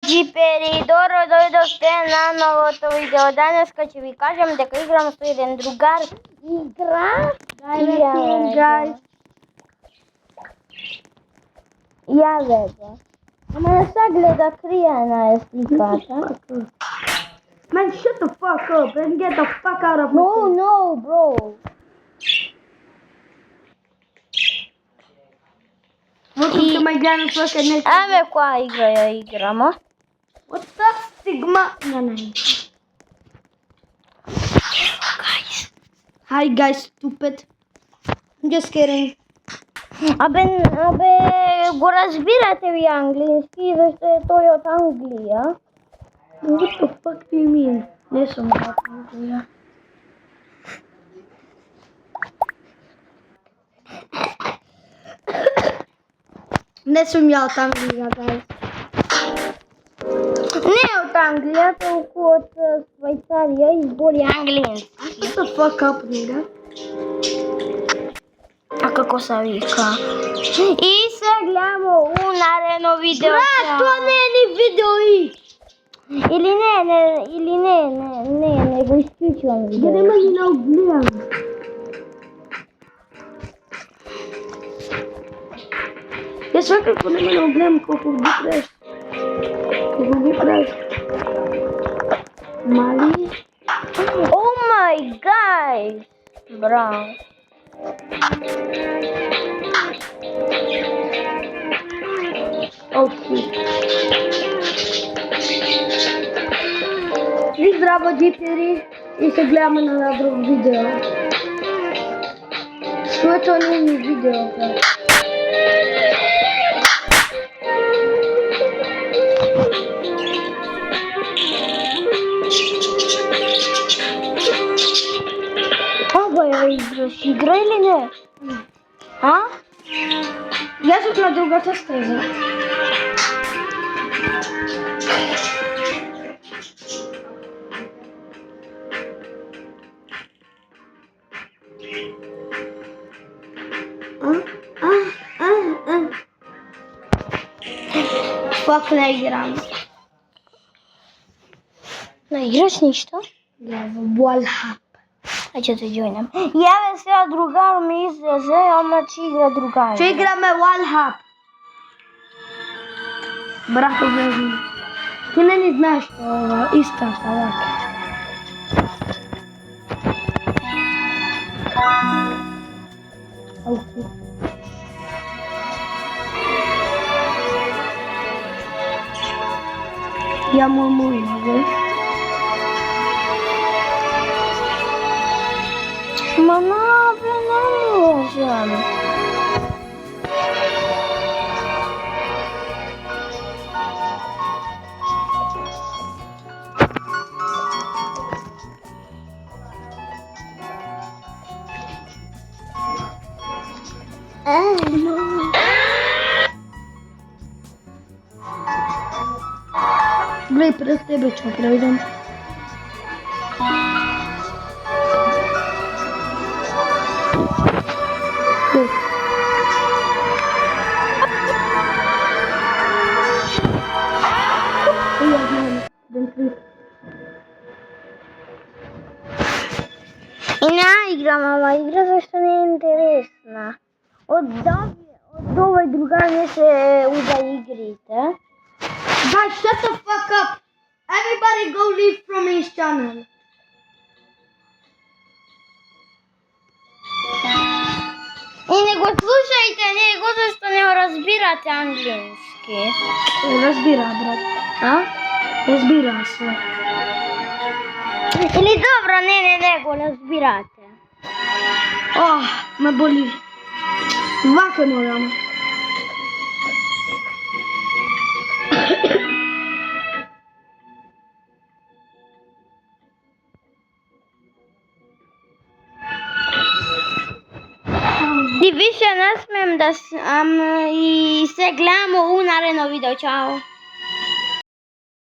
Джипери, добро дојдовте на новото видео. Денеска ќе ви кажам дека играм со еден другар. Игра? Јаве го. Ама не се гледа, криена е сликата. Man, shut the fuck up and get the fuck out of my face. No, bro. Welcome to my granny's fucking next. Еве која игра ја играмо. What the stigma? No. Hi guys, stupid. I'm just kidding. Абе, го разбирате ви англиски, зашто е тој од Англија. What the fuck do you mean? Не сум од Англија. Не сум ја од Англија, guys. Не од Англија, толку од Швајцарија и збори англиски. Shut the fuck up, nigga. А како се вика? И се гледамо у наредно видео. Брат, тоа не е ни видео. Или не го исклучувам видео. Ја нема ни на гледам. Ја свакако нема на гледам колку ги правиш. Мали. Oh my god! Браво. Окей. Ви здраво, джипери, и се гледаме на друг видео. Тоа не е ни видео, бе. Како ја играш? Игра или не? А? Јас сум на другата стеза. Фак не играм. Не играш ништо? Ја во Wallhap. Ајде да џојнам. Јаве сега другар ми излезе, ама ќе игра другар. Че играме Wallhap. Брато, бе. Ти не ни знаеш ова истата, вака. Окей. Ја мојна, бе. Мама, бе, не можам. Гледај, пред тебе ќе прејдам. И не играм, ама игра зашто не е интересна. Од овој другар не се уда игрите. Guys, shut the fuck up! Everybody go leave from his channel. И не го слушајте него зашто не го разбирате англиски. Разбира, брат. А? Разбира се. Или добро, не го разбирате. Ме боли. Вака морам. И више не смем да и се гледамо у наредно видео. Чао.